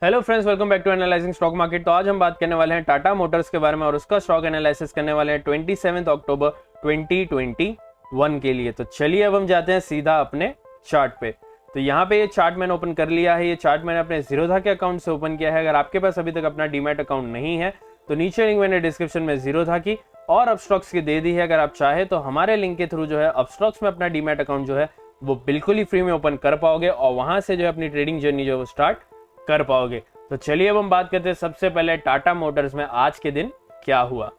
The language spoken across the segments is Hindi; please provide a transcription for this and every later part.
Hello friends, welcome back to analysing stock market. तो आज हम बात करने वाले हैं टाटा मोटर्स के बारे में और उसका स्टॉक एनालिसिस करने वाले हैं 27 अक्टूबर 2021 के लिए। तो चलिए अब हम जाते हैं सीधा अपने चार्ट पे। तो यहाँ पे ये चार्ट मैंने ओपन कर लिया है। ये चार्ट मैंने अपने जीरोधा के अकाउंट से ओपन किया है। अगर आपके पास अभी तक अपना डीमैट अकाउंट नहीं है तो नीचे लिंक मैंने डिस्क्रिप्शन में जीरोधा की और अपस्टॉक्स की दे दी है। अगर आप चाहे तो हमारे लिंक के थ्रू जो है अपस्टॉक्स में अपना डीमैट अकाउंट जो है वो बिल्कुल ही फ्री में ओपन कर पाओगे और वहां से जो है अपनी ट्रेडिंग जर्नी जो है वो स्टार्ट कर पाओगे। तो चलिए अब हम बात करते हैं सबसे पहले टाटा मोटर्स में आज के दिन क्या हुआ।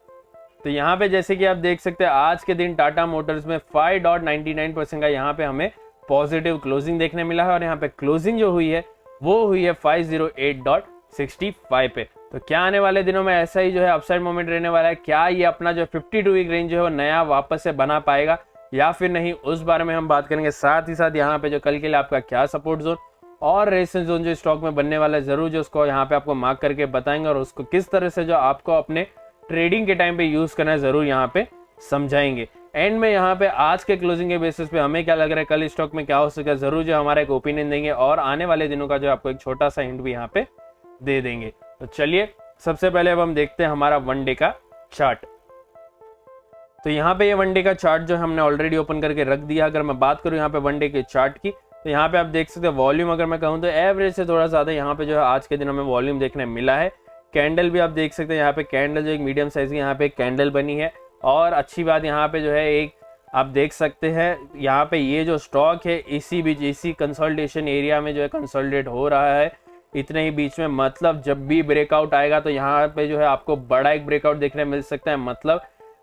तो यहाँ पे जैसे कि आप देख सकते हैं आज के दिन टाटा मोटर्स में 5.99% का यहाँ पे हमें पॉजिटिव क्लोजिंग देखने मिला है और यहाँ पे क्लोजिंग जो हुई है वो हुई है 508.65 पे। तो क्या आने वाले दिनों में ऐसा ही जो है अपसाइड मोमेंट रहने वाला है? क्या ये अपना जो 52 वीक रेंज जो है वो नया वापस से बना पाएगा या फिर नहीं, उस बारे में हम बात करेंगे। साथ ही साथ यहाँ पे जो कल के लिए आपका क्या सपोर्ट जोन और रेजिस्टेंस जोन जो स्टॉक में बनने वाला है जरूर जो उसको यहाँ पे आपको मार्क करके बताएंगे और उसको किस तरह से जो आपको अपने ट्रेडिंग के टाइम पे यूज करना है जरूर यहाँ पे समझाएंगे। एंड में यहाँ पे आज के क्लोजिंग के बेसिस पे हमें क्या लग रहा है कल स्टॉक में क्या हो सकता है जरूर जो हमारा एक ओपिनियन देंगे और आने वाले दिनों का जो आपको एक छोटा सा हिंट भी यहाँ पे दे देंगे। तो चलिए सबसे पहले अब हम देखते हैं हमारा वन डे का चार्ट। तो यहाँ पे ये वन डे का चार्ट जो हमने ऑलरेडी ओपन करके रख दिया। अगर मैं बात करूँ यहाँ पे वन डे के चार्ट की तो यहाँ पे आप देख सकते हैं वॉल्यूम अगर मैं कहूँ तो एवरेज से थोड़ा ज्यादा यहाँ पे जो है आज के दिन हमें वॉल्यूम देखने मिला है। कैंडल भी आप देख सकते हैं यहाँ पे कैंडल जो एक मीडियम साइज की यहाँ पे एक कैंडल बनी है और अच्छी बात यहाँ पे जो है एक आप देख सकते हैं यहाँ पे ये जो स्टॉक है इसी बीच इसी कंसोलिडेशन एरिया में जो है कंसोलिडेट हो रहा है इतने ही बीच में। मतलब जब भी ब्रेकआउट आएगा तो यहाँ पे जो है आपको बड़ा एक ब्रेकआउट देखने मिल सकता है। मतलब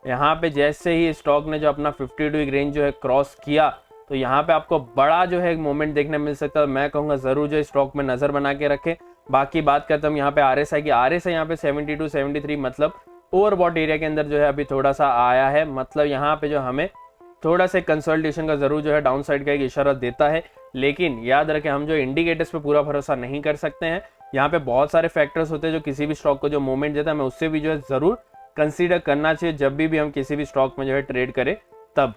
यहाँ पे जैसे ही स्टॉक ने जो अपना 52 वीक रेंज जो है क्रॉस किया तो यहाँ पे आपको बड़ा जो है एक मोमेंट देखने मिल सकता है। मैं कहूँगा जरूर जो स्टॉक में नजर बना के रखें। बाकी बात करते हम यहाँ पे आरएसआई की। आरएसआई यहाँ पे 72 73 मतलब ओवरबॉट एरिया के अंदर जो है अभी थोड़ा सा आया है। मतलब यहाँ पे जो हमें थोड़ा सा कंसोलिडेशन का जरूर जो है डाउन साइड का एक इशारा देता है। लेकिन याद रखें हम जो इंडिकेटर्स पे पूरा भरोसा नहीं कर सकते हैं। यहाँ पे बहुत सारे फैक्टर्स होते हैं जो किसी भी स्टॉक को जो मूवमेंट देता है हमें उससे भी जो है जरूर कंसीडर करना चाहिए जब भी हम किसी भी स्टॉक में जो है ट्रेड करें तब।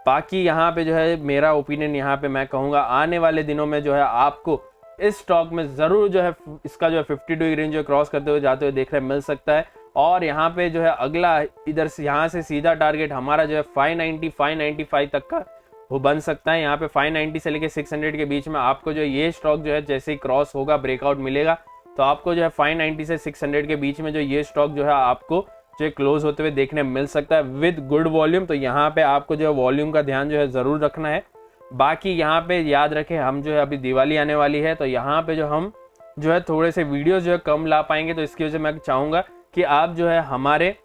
बाकी यहाँ पे जो है मेरा ओपिनियन यहाँ पे मैं कहूँगा आने वाले दिनों में जो है आपको इस स्टॉक में जरूर जो है इसका जो है 52 वीक रेंज जो क्रॉस करते हुए जाते हुए देखने मिल सकता है। और यहाँ पे जो है अगला इधर से यहाँ से सीधा टारगेट हमारा जो है 590 595 तक का वो बन सकता है। यहाँ पे 590 से लेके 600 के बीच में आपको जो ये स्टॉक जो है जैसे ही क्रॉस होगा ब्रेकआउट मिलेगा तो आपको जो है 590 से 600 के बीच में जो ये स्टॉक जो है आपको जो क्लोज होते हुए देखने मिल सकता है विद गुड वॉल्यूम। तो यहाँ पे आपको जो है वॉल्यूम का ध्यान जो है जरूर रखना है। बाकी यहाँ पे याद रखें हम जो है अभी दिवाली आने वाली है तो यहाँ पे जो हम जो है थोड़े से वीडियोस जो है कम ला पाएंगे। तो इसकी वजह से मैं चाहूँगा कि आप जो है हमारे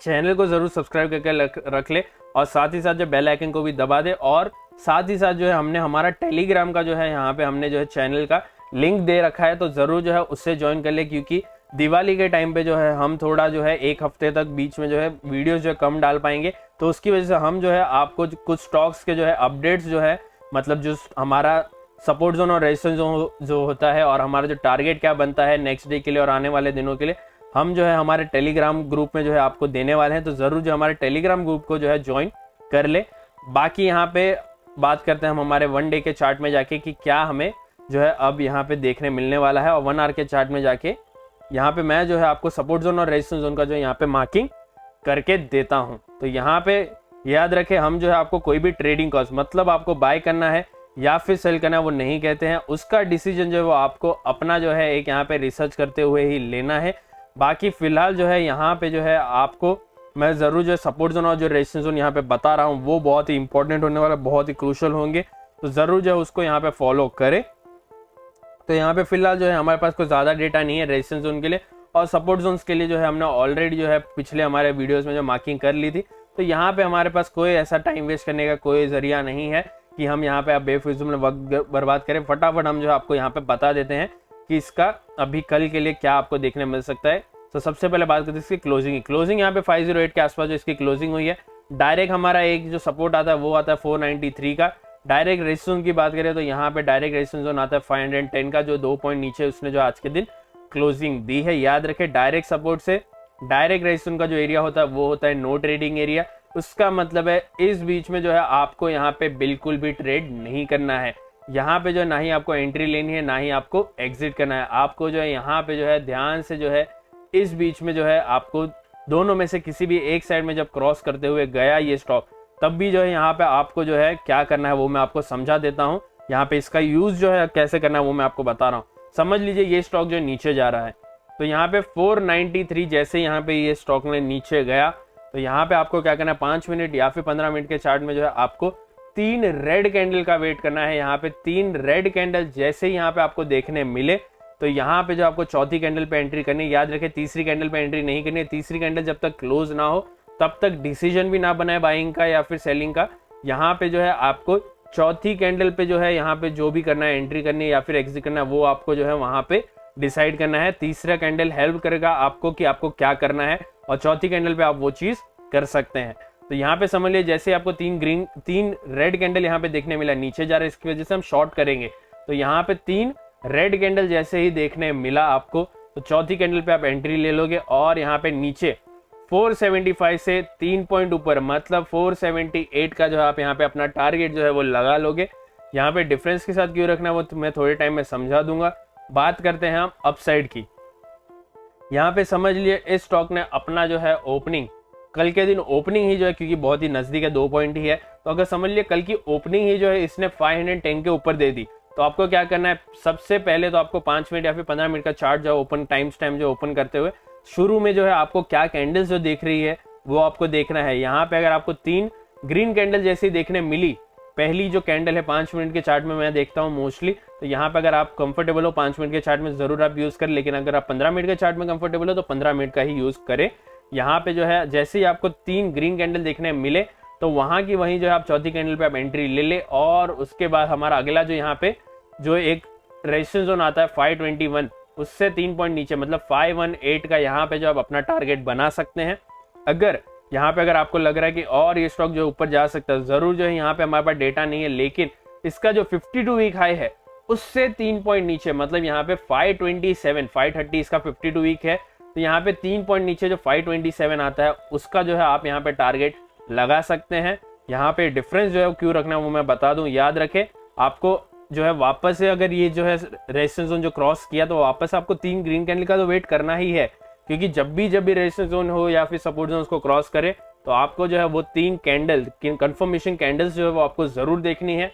चैनल को जरूर सब्सक्राइब करके रख ले और साथ ही साथ जो बेल आइकन को भी दबा दे। और साथ ही साथ जो है हमने हमारा टेलीग्राम का जो है यहाँ पे हमने जो है चैनल का लिंक दे रखा है तो जरूर जो है उससे ज्वाइन कर ले क्योंकि दिवाली के टाइम पे जो है हम थोड़ा जो है एक हफ्ते तक बीच में जो है वीडियोस जो है कम डाल पाएंगे। तो उसकी वजह से हम जो है आपको कुछ स्टॉक्स के जो है अपडेट्स जो है मतलब जो हमारा सपोर्ट जोन और रेजिस्टेंस जोन जो होता है और हमारा जो टारगेट क्या बनता है नेक्स्ट डे के लिए और आने वाले दिनों के लिए हम जो है हमारे टेलीग्राम ग्रुप में जो है आपको देने वाले हैं। तो जरूर जो हमारे टेलीग्राम ग्रुप को जो है ज्वाइन कर ले। बाकी यहाँ पे बात करते हैं हम हमारे वन डे के चार्ट में जाके कि क्या हमें जो है अब यहाँ पे देखने मिलने वाला है और 1 आवर के चार्ट में जाके यहाँ पे मैं जो है आपको सपोर्ट जोन और रेजिस्टेंस जोन का जो यहाँ पे मार्किंग करके देता हूँ। तो यहाँ पे याद रखें हम जो है आपको कोई भी ट्रेडिंग कॉस्ट मतलब आपको बाय करना है या फिर सेल करना है वो नहीं कहते हैं। उसका डिसीजन जो है वो आपको अपना जो है एक यहाँ पे रिसर्च करते हुए ही लेना है। बाकी फिलहाल जो है यहाँ पे जो है आपको मैं जरूर जो है सपोर्ट जोन और जो रेजिस्टेंस जोन यहाँ पे बता रहा हूँ वो बहुत ही इंपॉर्टेंट होने वाला बहुत ही क्रूशल होंगे। तो जरूर जो है उसको यहाँ पे फॉलो करें। तो यहाँ पे फिलहाल जो है हमारे पास कोई ज़्यादा डेटा नहीं है रेजिस्टेंस जोन के लिए और सपोर्ट जोन्स के लिए जो है हमने ऑलरेडी जो है पिछले हमारे वीडियोस में जो मार्किंग कर ली थी। तो यहाँ पे हमारे पास कोई ऐसा टाइम वेस्ट करने का कोई जरिया नहीं है कि हम यहाँ पे आप बेफिजूल में वक्त बर्बाद करें। फटाफट हम जो है आपको यहाँ पे बता देते हैं कि इसका अभी कल के लिए क्या आपको देखने मिल सकता है। तो सबसे पहले बात करते हैं इसकी क्लोजिंग यहाँ पे 508 के आसपास जो इसकी क्लोजिंग हुई है। डायरेक्ट हमारा एक जो सपोर्ट आता है वो आता है 493 का। डायरेक्ट रेजिस्टेंस की बात करें तो यहाँ पे डायरेक्ट रेजिस्टेंस जोन आता है 510 का जो 2 पॉइंट नीचे उसने जो आज के दिन क्लोजिंग दी है। याद रखें डायरेक्ट सपोर्ट से डायरेक्ट रेजिस्टेंस का जो एरिया होता है वो होता है नो ट्रेडिंग एरिया। उसका मतलब है इस बीच में जो है आपको यहाँ पे बिल्कुल भी ट्रेड नहीं करना है। यहाँ पे जो है ना ही आपको एंट्री लेनी है ना ही आपको एग्जिट करना है। आपको जो है यहाँ पे जो है ध्यान से जो है इस बीच में जो है आपको दोनों में से किसी भी एक साइड में जब क्रॉस करते हुए गया ये स्टॉक, तब भी जो है यहाँ पे आपको जो है क्या करना है वो मैं आपको समझा देता हूँ। यहाँ पे इसका यूज जो है कैसे करना है वो मैं आपको बता रहा हूँ। समझ लीजिए ये स्टॉक जो नीचे जा रहा है, तो यहाँ पे 493 जैसे यहाँ पे ये स्टॉक ने नीचे गया, तो यहाँ पे आपको क्या करना है 5 मिनट या फिर 15 मिनट के चार्ट में जो है आपको 3 रेड कैंडल का वेट करना है। यहाँ पे 3 रेड कैंडल जैसे ही यहाँ पे आपको देखने मिले, तो यहाँ पे जो आपको चौथी कैंडल पे एंट्री करनी है। याद रखें तीसरी कैंडल पे एंट्री नहीं करनी है। तीसरी कैंडल जब तक क्लोज ना हो तब तक डिसीजन भी ना बनाए बाइंग का या फिर सेलिंग का। यहाँ पे जो है आपको चौथी कैंडल पे जो है यहाँ पे जो भी करना है, एंट्री करनी है या फिर एग्जिट करना है, वो आपको जो है वहां पे डिसाइड करना है। तीसरा कैंडल हेल्प करेगा आपको कि आपको क्या करना है, और चौथी कैंडल पे आप वो चीज कर सकते हैं। तो यहाँ पे समझ लीजिए जैसे आपको 3 रेड कैंडल यहाँ पे देखने मिला, नीचे जा रहा है, इसकी वजह से हम शॉर्ट करेंगे। तो यहाँ पे 3 रेड कैंडल जैसे ही देखने मिला आपको, तो चौथी कैंडल पे आप एंट्री ले लोगे और यहाँ पे नीचे 475 से 3 पॉइंट ऊपर मतलब 478 का जो है आप यहाँ पे अपना टारगेट जो है वो लगा लोगे। यहाँ पे डिफरेंस के साथ क्यों रखना है वो तो मैं थोड़े टाइम में समझा दूंगा। बात करते हैं हम अपसाइड की। यहाँ पे समझ लिए इस स्टॉक ने अपना जो है ओपनिंग, कल के दिन ओपनिंग ही जो है क्योंकि बहुत ही नजदीक है 2 पॉइंट ही है, तो अगर समझ लिए कल की ओपनिंग ही जो है इसने 510 के ऊपर दे दी, तो आपको क्या करना है सबसे पहले तो आपको 5 मिनट या फिर 15 मिनट का चार्ट जो ओपन टाइम जो ओपन करते हुए शुरू में जो है आपको क्या कैंडल्स जो देख रही है वो आपको देखना है। यहाँ पे अगर आपको 3 ग्रीन कैंडल जैसी देखने मिली, पहली जो कैंडल है 5 मिनट के चार्ट में मैं देखता हूँ मोस्टली, तो यहाँ पे अगर आप कंफर्टेबल हो 5 मिनट के चार्ट में जरूर आप यूज करें, लेकिन अगर आप 15 मिनट के चार्ट में कंफर्टेबल हो तो 15 मिनट का ही यूज करें। यहाँ पे जो है जैसे ही आपको 3 ग्रीन कैंडल देखने मिले, तो वहां की वहीं जो है आप चौथी कैंडल पे आप एंट्री ले ले, और उसके बाद हमारा अगला जो यहाँ पे जो एक रेजिस्टेंस जोन आता है 521, उससे 3 पॉइंट नीचे मतलब 518 का यहाँ पे जो आप अपना टारगेट बना सकते हैं। अगर यहाँ पे अगर आपको लग रहा है कि और ये स्टॉक जो ऊपर जा सकता है, जरूर जो है यहाँ पे हमारे पास डेटा नहीं है, लेकिन इसका जो 52 वीक हाई है उससे 3 पॉइंट नीचे मतलब यहाँ पे 530 इसका 52 वीक है, तो यहाँ पे 3 पॉइंट नीचे जो 527 आता है उसका जो है आप यहाँ पे टारगेट लगा सकते हैं। यहाँ पे डिफरेंस जो है क्यों रखना है वो मैं बता दूं। याद रखें आपको जो है वापस से अगर ये जो है रेजिस्टेंस जोन जो क्रॉस किया, तो वापस आपको 3 ग्रीन कैंडल का तो वेट करना ही है, क्योंकि जब भी रेजिस्टेंस जोन हो या फिर सपोर्ट जोन उसको क्रॉस करे, तो आपको जो है वो 3 कैंडल कंफर्मेशन कैंडल्स जो है वो आपको जरूर देखनी है,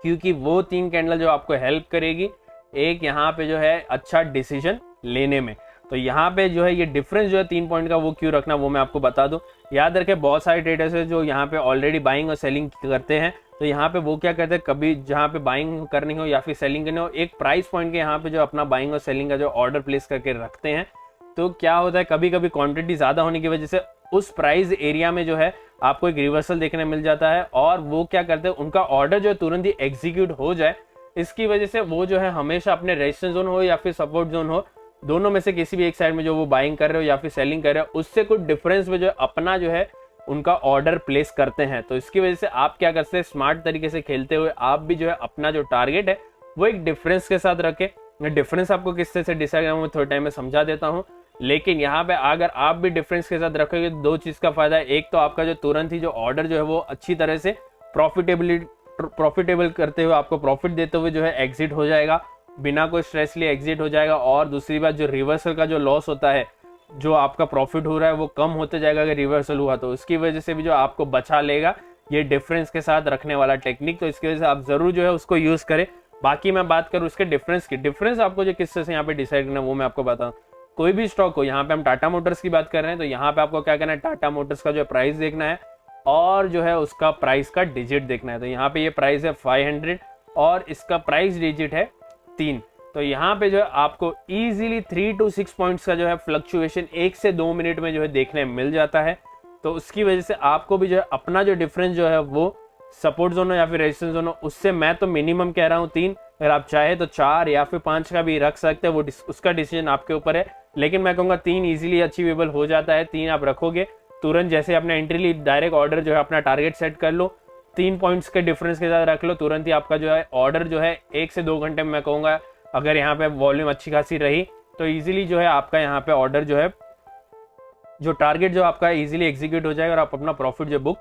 क्योंकि वो 3 कैंडल जो आपको हेल्प करेगी एक यहाँ पे जो है अच्छा डिसीजन लेने में। तो यहाँ पे जो है ये डिफरेंस जो है 3 पॉइंट का वो क्यों रखना वो मैं आपको बता दूं। याद रखें बहुत सारे ट्रेडर्स है जो यहाँ पे ऑलरेडी बाइंग और सेलिंग करते हैं, तो यहाँ पे वो क्या करते हैं कभी जहाँ पे बाइंग करनी हो या फिर सेलिंग करनी हो, एक प्राइस पॉइंट के यहाँ पे जो अपना बाइंग और सेलिंग का जो ऑर्डर प्लेस करके रखते हैं, तो क्या होता है कभी कभी क्वांटिटी ज्यादा होने की वजह से उस प्राइस एरिया में जो है आपको एक रिवर्सल देखने मिल जाता है, और वो क्या करते हैं उनका ऑर्डर जो है तुरंत ही एग्जीक्यूट हो जाए। इसकी वजह से वो जो है हमेशा अपने रेजिस्टेंस जोन हो या फिर सपोर्ट जोन हो, दोनों में से किसी भी एक साइड में जो वो बाइंग कर रहे हो या फिर सेलिंग कर रहे हो, उससे कुछ डिफरेंस में जो है अपना जो है उनका ऑर्डर प्लेस करते हैं। तो इसकी वजह से आप क्या करते हैं स्मार्ट तरीके से खेलते हुए आप भी जो है अपना जो टारगेट है वो एक डिफरेंस के साथ रखें। डिफरेंस आपको किस तरह से डिसाइड करना मैं थोड़े टाइम में समझा देता हूँ, लेकिन यहाँ पे अगर आप भी डिफरेंस के साथ रखोगे तो 2 चीज का फायदा है। एक तो आपका जो तुरंत ही जो ऑर्डर जो है वो अच्छी तरह से प्रॉफिटेबल करते हुए आपको प्रॉफिट देते हुए जो है एग्जिट हो जाएगा, बिना कोई स्ट्रेस लिए एग्जिट हो जाएगा। और दूसरी बात जो रिवर्सल का जो लॉस होता है, जो आपका प्रॉफिट हो रहा है वो कम होते जाएगा अगर रिवर्सल हुआ, तो उसकी वजह से भी जो आपको बचा लेगा ये डिफरेंस के साथ रखने वाला टेक्निक। तो इसकी वजह से आप जरूर जो है उसको यूज करें। बाकी मैं बात करूँ उसके डिफरेंस की, डिफरेंस आपको जो किस तरह से यहाँ पे डिसाइड करना है वो मैं आपको बताऊँ। कोई भी स्टॉक हो, यहाँ पे हम टाटा मोटर्स की बात कर रहे हैं, तो यहाँ पे आपको क्या करना है टाटा मोटर्स का जो प्राइस देखना है और जो है उसका प्राइस का डिजिट देखना है। तो यहाँ पे ये प्राइस है 500 और इसका प्राइस डिजिट है 3। तो यहाँ पे जो है आपको इजीली 3 to 6 पॉइंट्स का जो है फ्लक्चुएशन 1 से 2 मिनट में जो है देखने मिल जाता है। तो उसकी वजह से आपको भी जो है अपना जो डिफरेंस जो है वो सपोर्ट जोन हो या फिर रेजिस्टेंस जोन हो, उससे मैं तो मिनिमम कह रहा हूँ 3, अगर आप चाहे तो 4 या फिर 5 का भी रख सकते हैं, वो उसका डिसीजन आपके ऊपर है। लेकिन मैं कहूँगा 3 इजीली अचीवेबल हो जाता है। 3 आप रखोगे तुरंत, जैसे आपने एंट्री ली डायरेक्ट ऑर्डर जो है अपना टारगेट सेट कर लो, 3 पॉइंट्स के डिफरेंस के साथ रख लो, तुरंत ही आपका जो है ऑर्डर जो है 1 से 2 घंटे में मैं कहूँगा अगर यहाँ पे वॉल्यूम अच्छी खासी रही तो इजीली जो है आपका यहाँ पे ऑर्डर जो है जो टारगेट जो आपका इजीली एग्जीक्यूट हो जाएगा और आप अपना प्रॉफिट जो बुक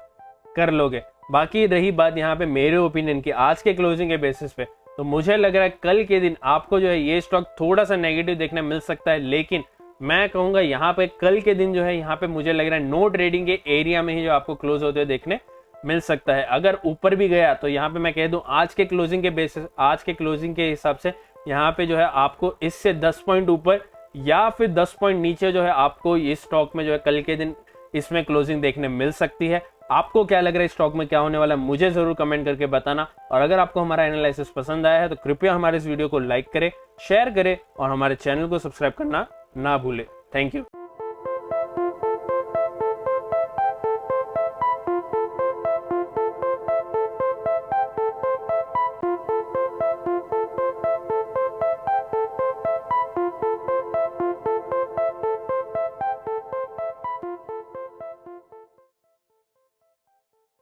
कर लोगे। बाकी रही बात यहाँ पे मेरे ओपिनियन की आज के क्लोजिंग के बेसिस पे, तो मुझे लग रहा है कल के दिन आपको जो है ये स्टॉक थोड़ा सा नेगेटिव देखने मिल सकता है, लेकिन मैं कहूंगा यहाँ पे कल के दिन जो है यहाँ पे मुझे लग रहा है नो ट्रेडिंग के एरिया में ही जो आपको क्लोज होते हुए देखने मिल सकता है। अगर ऊपर भी गया तो यहाँ पे मैं कह दूं आज के क्लोजिंग के बेसिस, आज के क्लोजिंग के हिसाब से यहाँ पे जो है आपको इससे 10 पॉइंट ऊपर या फिर 10 पॉइंट नीचे जो है आपको इस स्टॉक में जो है कल के दिन इसमें क्लोजिंग देखने मिल सकती है। आपको क्या लग रहा है स्टॉक में क्या होने वाला है, मुझे जरूर कमेंट करके बताना। और अगर आपको हमारा एनालिसिस पसंद आया है तो कृपया हमारे इस वीडियो को लाइक करें, शेयर करें और हमारे चैनल को सब्सक्राइब करना ना भूलें। Thank you.